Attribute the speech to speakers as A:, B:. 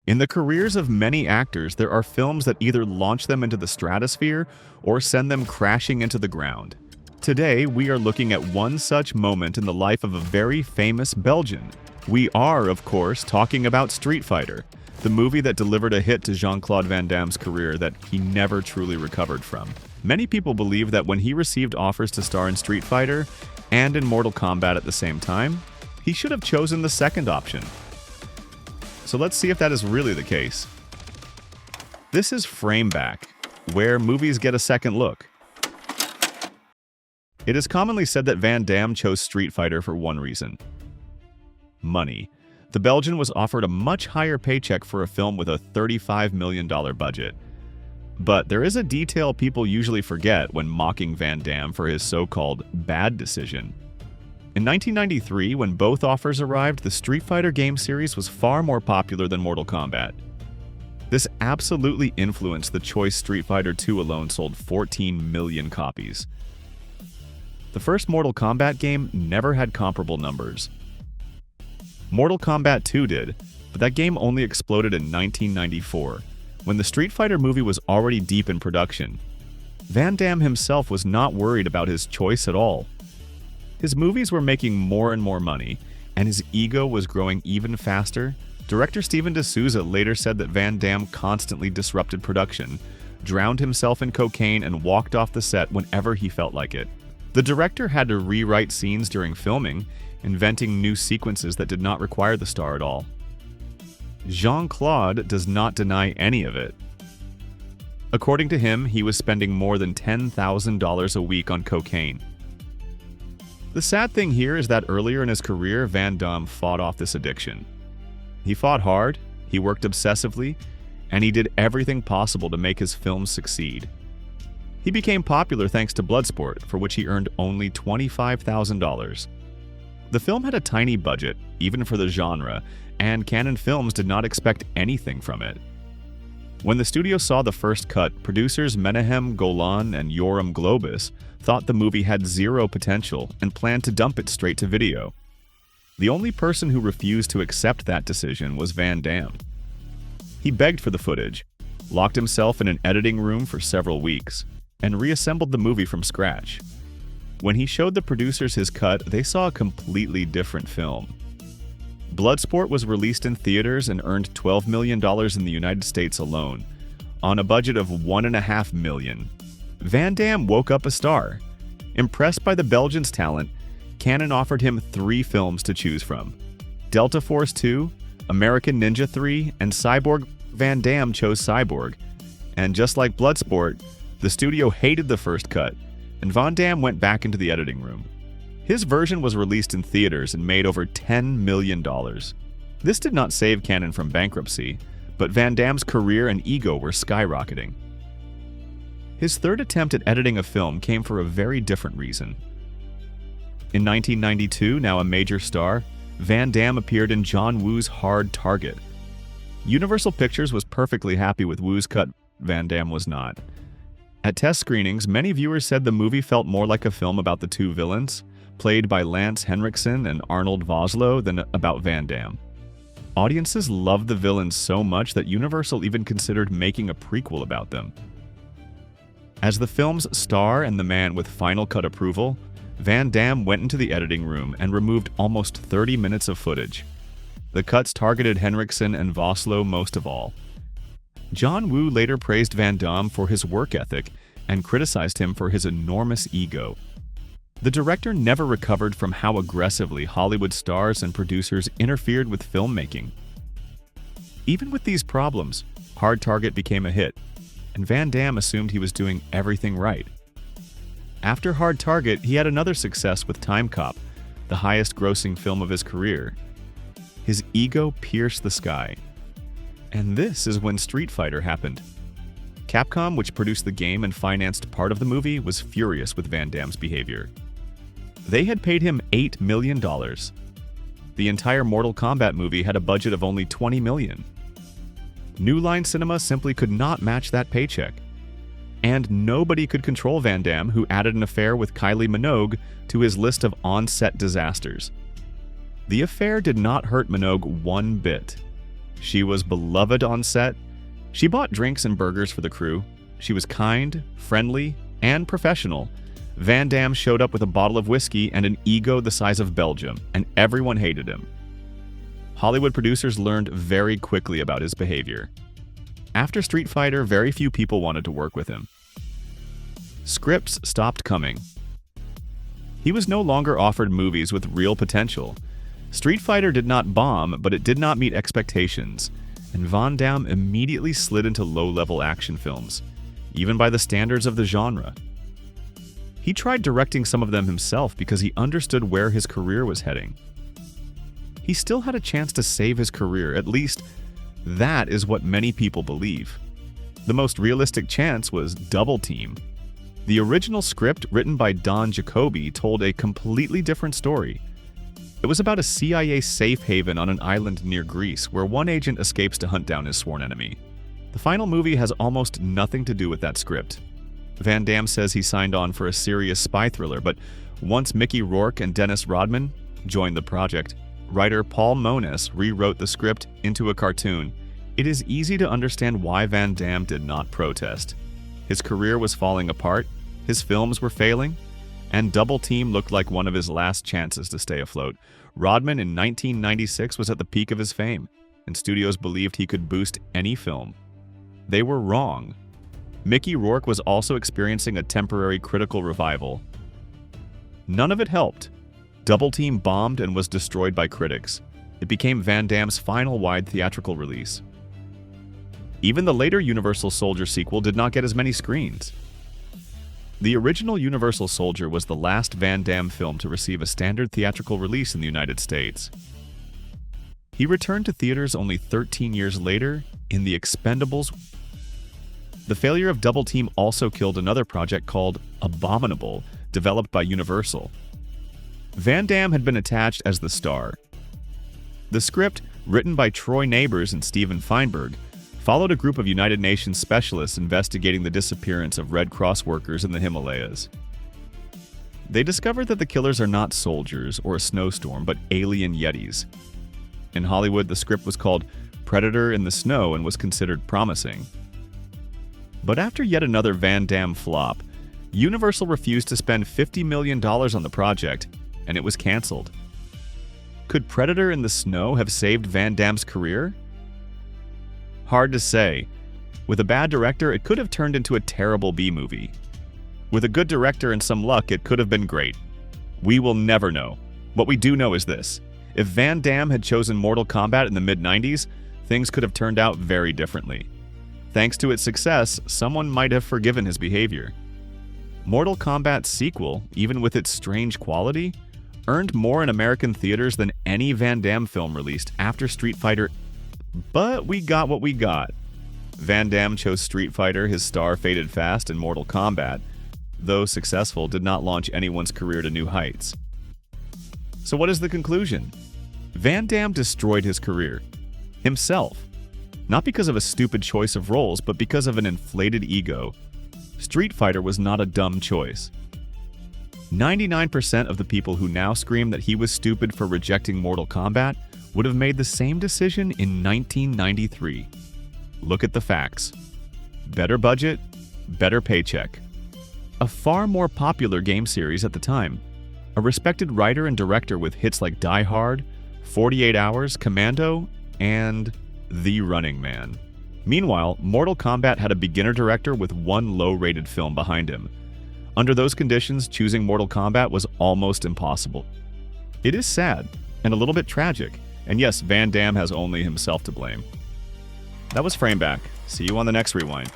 A: In the careers of many actors, there are films that either launch them into the stratosphere or send them crashing into the ground. Today, we are looking at one such moment in the life of a very famous Belgian. We are, of course, talking about Street Fighter, the movie that delivered a hit to Jean Claude Van Damme's career that he never truly recovered from. Many people believe that when he received offers to star in Street Fighter and in Mortal Kombat at the same time, he should have chosen the second option. So let's see if that is really the case. This is Frameback, where movies get a second look. It is commonly said that Van Damme chose Street Fighter for one reason: money. The Belgian was offered a much higher paycheck for a film with a $35 million budget. But there is a detail people usually forget when mocking Van Damme for his so-called bad decision. In 1993, when both offers arrived, the Street Fighter game series was far more popular than Mortal Kombat. This absolutely influenced the choice. Street Fighter II alone sold 14 million copies. The first Mortal Kombat game never had comparable numbers. Mortal Kombat 2 did, but that game only exploded in 1994, when the Street Fighter movie was already deep in production. Van Damme himself was not worried about his choice at all. His movies were making more and more money, and his ego was growing even faster. Director Steven de Souza later said that Van Damme constantly disrupted production, drowned himself in cocaine, and walked off the set whenever he felt like it. The director had to rewrite scenes during filming, inventing new sequences that did not require the star at all. Jean Claude does not deny any of it. According to him, he was spending more than $10,000 a week on cocaine. The sad thing here is that earlier in his career, Van Damme fought off this addiction. He fought hard, he worked obsessively, and he did everything possible to make his films succeed. He became popular thanks to Bloodsport, for which he earned only $25,000. The film had a tiny budget, even for the genre, and Cannon Films did not expect anything from it. When the studio saw the first cut, producers Menahem Golan and Yoram Globus thought the movie had zero potential and planned to dump it straight to video. The only person who refused to accept that decision was Van Damme. He begged for the footage, locked himself in an editing room for several weeks, and reassembled the movie from scratch. When he showed the producers his cut, they saw a completely different film. Bloodsport was released in theaters and earned $12 million in the United States alone, on a budget of $1.5 million. Van Damme woke up a star. Impressed by the Belgian's talent, Cannon offered him 3 films to choose from: Delta Force 2, American Ninja 3, and Cyborg. Van Damme chose Cyborg, and just like Bloodsport, the studio hated the first cut, and Van Damme went back into the editing room. His version was released in theaters and made over $10 million. This did not save Cannon from bankruptcy, but Van Damme's career and ego were skyrocketing. His third attempt at editing a film came for a very different reason. In 1992, now a major star, Van Damme appeared in John Woo's Hard Target. Universal Pictures was perfectly happy with Woo's cut. Van Damme was not. At test screenings, many viewers said the movie felt more like a film about the two villains, played by Lance Henriksen and Arnold Vosloo, than about Van Damme. Audiences loved the villains so much that Universal even considered making a prequel about them. As the film's star and the man with Final Cut approval, Van Damme went into the editing room and removed almost 30 minutes of footage. The cuts targeted Henriksen and Vosloo most of all. John Woo later praised Van Damme for his work ethic and criticized him for his enormous ego. The director never recovered from how aggressively Hollywood stars and producers interfered with filmmaking. Even with these problems, Hard Target became a hit, and Van Damme assumed he was doing everything right. After Hard Target, he had another success with Time Cop, the highest-grossing film of his career. His ego pierced the sky. And this is when Street Fighter happened. Capcom, which produced the game and financed part of the movie, was furious with Van Damme's behavior. They had paid him $8 million. The entire Mortal Kombat movie had a budget of only $20 million. New Line Cinema simply could not match that paycheck. And nobody could control Van Damme, who added an affair with Kylie Minogue to his list of on-set disasters. The affair did not hurt Minogue one bit. She was beloved on set. She bought drinks and burgers for the crew. She was kind, friendly, and professional. Van Damme showed up with a bottle of whiskey and an ego the size of Belgium, and everyone hated him. Hollywood producers learned very quickly about his behavior. After Street Fighter, very few people wanted to work with him. Scripts stopped coming. He was no longer offered movies with real potential. Street Fighter did not bomb, but it did not meet expectations, and Van Damme immediately slid into low-level action films, even by the standards of the genre. He tried directing some of them himself because he understood where his career was heading. He still had a chance to save his career, at least that is what many people believe. The most realistic chance was Double Team. The original script, written by Don Jacoby, told a completely different story. It was about a CIA safe haven on an island near Greece where one agent escapes to hunt down his sworn enemy. The final movie has almost nothing to do with that script. Van Damme says he signed on for a serious spy thriller, but once Mickey Rourke and Dennis Rodman joined the project, writer Paul Monas rewrote the script into a cartoon. It is easy to understand why Van Damme did not protest. His career was falling apart, his films were failing, and Double Team looked like one of his last chances to stay afloat. Rodman in 1996 was at the peak of his fame, and studios believed he could boost any film. They were wrong. Mickey Rourke was also experiencing a temporary critical revival. None of it helped. Double Team bombed and was destroyed by critics. It became Van Damme's final wide theatrical release. Even the later Universal Soldier sequel did not get as many screens. The original Universal Soldier was the last Van Damme film to receive a standard theatrical release in the United States. He returned to theaters only 13 years later in The Expendables. The failure of Double Team also killed another project called Abominable, developed by Universal. Van Damme had been attached as the star. The script, written by Troy Neighbors and Steven Feinberg, followed a group of United Nations specialists investigating the disappearance of Red Cross workers in the Himalayas. They discovered that the killers are not soldiers or a snowstorm, but alien yetis. In Hollywood, the script was called Predator in the Snow and was considered promising. But after yet another Van Damme flop, Universal refused to spend $50 million on the project, and it was canceled. Could Predator in the Snow have saved Van Damme's career? Hard to say. With a bad director, it could have turned into a terrible B-movie. With a good director and some luck, it could have been great. We will never know. What we do know is this. If Van Damme had chosen Mortal Kombat in the mid-90s, things could have turned out very differently. Thanks to its success, someone might have forgiven his behavior. Mortal Kombat's sequel, even with its strange quality, earned more in American theaters than any Van Damme film released after Street Fighter. But we got what we got. Van Damme chose Street Fighter, his star faded fast, and Mortal Kombat, though successful, did not launch anyone's career to new heights. So what is the conclusion? Van Damme destroyed his career. Himself. Not because of a stupid choice of roles, but because of an inflated ego. Street Fighter was not a dumb choice. 99% of the people who now scream that he was stupid for rejecting Mortal Kombat would have made the same decision in 1993. Look at the facts. Better budget, better paycheck. A far more popular game series at the time. A respected writer and director with hits like Die Hard, 48 Hours, Commando, and The Running Man. Meanwhile, Mortal Kombat had a beginner director with one low-rated film behind him. Under those conditions, choosing Mortal Kombat was almost impossible. It is sad, and a little bit tragic, and yes, Van Damme has only himself to blame. That was Frameback. See you on the next Rewind.